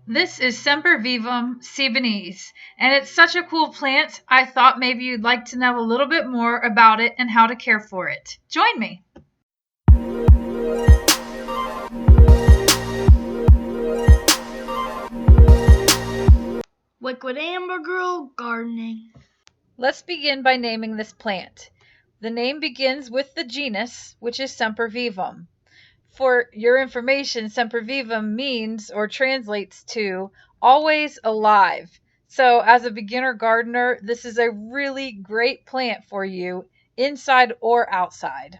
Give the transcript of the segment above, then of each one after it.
This is Sempervivum Cebenese, and it's such a cool plant, I thought maybe you'd like to know a little bit more about it and how to care for it. Join me! Liquid Amber Girl Gardening. Let's begin by naming this plant. The name begins with the genus, which is Sempervivum. For your information, Sempervivum means or translates to always alive. So as a beginner gardener, this is a really great plant for you, inside or outside.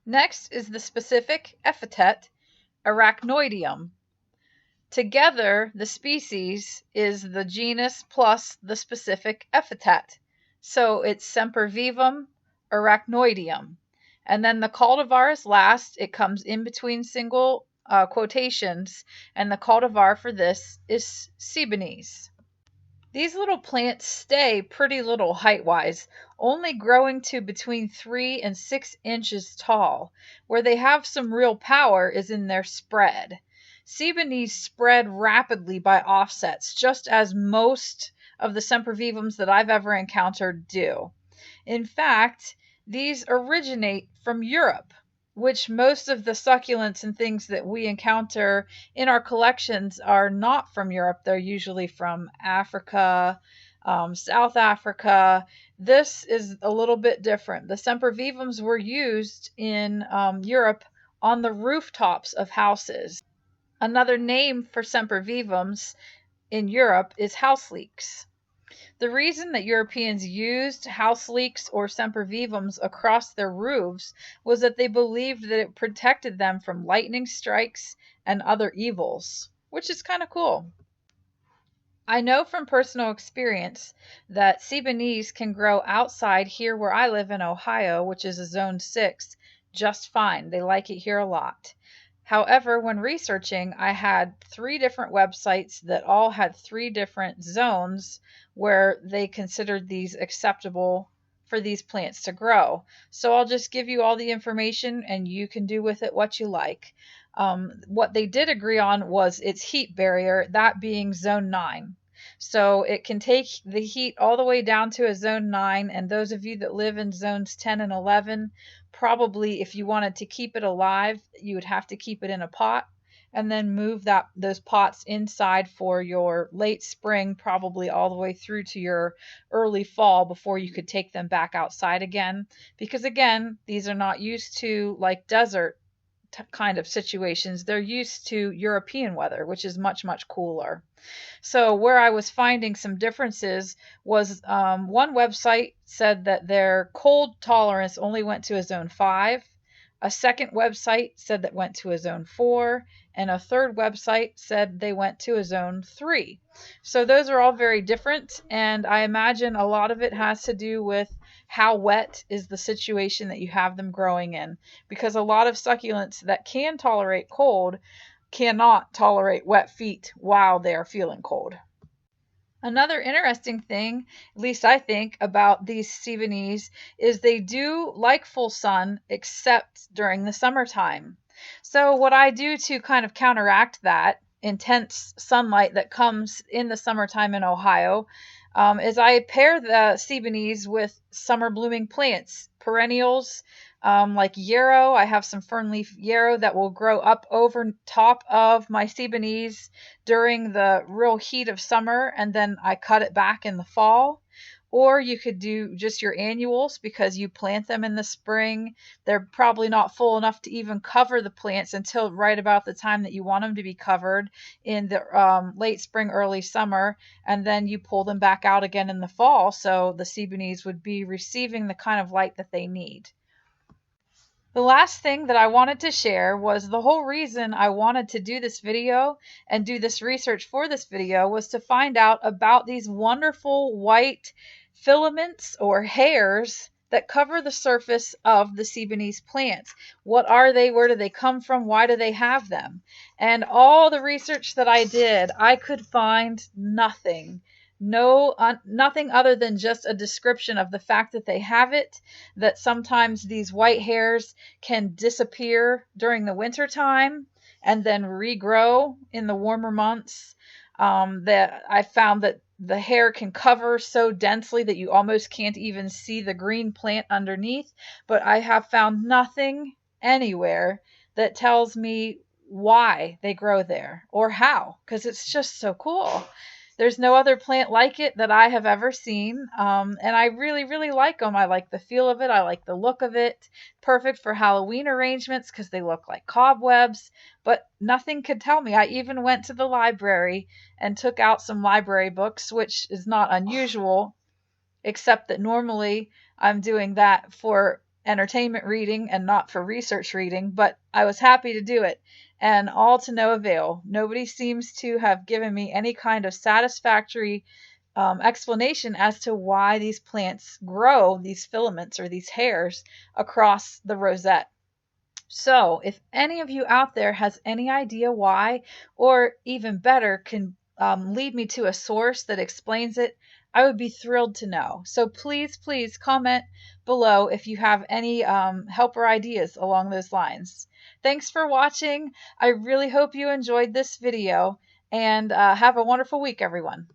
Next is the specific epithet, arachnoideum. Together, the species is the genus plus the specific epithet. So it's Sempervivum arachnoideum. And then the cultivar is last. It comes in between single quotations, and the cultivar for this is Cebenese. These little plants stay pretty little height-wise, only growing to between 3 and 6 inches tall. Where they have some real power is in their spread. Cebenese spread rapidly by offsets, just as most of the sempervivums that I've ever encountered do. In fact, these originate from Europe, which most of the succulents and things that we encounter in our collections are not from Europe. They're usually from Africa, South Africa. This is a little bit different. The sempervivums were used in Europe on the rooftops of houses. Another name for sempervivums in Europe is house leeks. The reason that Europeans used house leeks or sempervivums across their roofs was that they believed that it protected them from lightning strikes and other evils, which is kind of cool. I know from personal experience that Cebenese can grow outside here where I live in Ohio, which is a zone 6, just fine. They like it here a lot. However, when researching, I had 3 different websites that all had 3 different zones where they considered these acceptable for these plants to grow. So I'll just give you all the information and you can do with it what you like. What they did agree on was its heat barrier, that being zone 9. So it can take the heat all the way down to a zone 9, and those of you that live in zones 10 and 11, probably if you wanted to keep it alive, you would have to keep it in a pot and then move those pots inside for your late spring, probably all the way through to your early fall before you could take them back outside again. Because again, these are not used to like desert kind of situations. They're used to European weather, which is much, much cooler. So where I was finding some differences was one website said that their cold tolerance only went to a zone 5. A second website said that went to a zone 4, and a third website said they went to a zone 3. So those are all very different, and I imagine a lot of it has to do with how wet is the situation that you have them growing in, because a lot of succulents that can tolerate cold cannot tolerate wet feet while they are feeling cold. Another interesting thing, at least I think, about these Cebenese is they do like full sun except during the summertime. So what I do to kind of counteract that intense sunlight that comes in the summertime in Ohio is I pair the Cebenese with summer blooming plants, perennials, like yarrow. I have some fernleaf yarrow that will grow up over top of my Cebenese during the real heat of summer, and then I cut it back in the fall. Or you could do just your annuals because you plant them in the spring. They're probably not full enough to even cover the plants until right about the time that you want them to be covered in the late spring, early summer, and then you pull them back out again in the fall. So the Cebenese would be receiving the kind of light that they need. The last thing that I wanted to share was the whole reason I wanted to do this video and do this research for this video was to find out about these wonderful white filaments or hairs that cover the surface of the Cebenese plants. What are they? Where do they come from? Why do they have them? And all the research that I did, I could find nothing. Nothing other than just a description of the fact that they have it, that sometimes these white hairs can disappear during the winter time, and then regrow in the warmer months. That I found that the hair can cover so densely that you almost can't even see the green plant underneath. But I have found nothing anywhere that tells me why they grow there or how, because it's just so cool. There's no other plant like it that I have ever seen. And I really, really like them. I like the feel of it. I like the look of it. Perfect for Halloween arrangements because they look like cobwebs, but nothing could tell me. I even went to the library and took out some library books, which is not unusual, except that normally I'm doing that for entertainment reading and not for research reading, but I was happy to do it, and all to no avail. Nobody seems to have given me any kind of satisfactory explanation as to why these plants grow these filaments or these hairs across the rosette. So, if any of you out there has any idea why, or even better, can lead me to a source that explains it, I would be thrilled to know. So, please, please comment below if you have any helper ideas along those lines. Thanks for watching. I really hope you enjoyed this video, and have a wonderful week, everyone.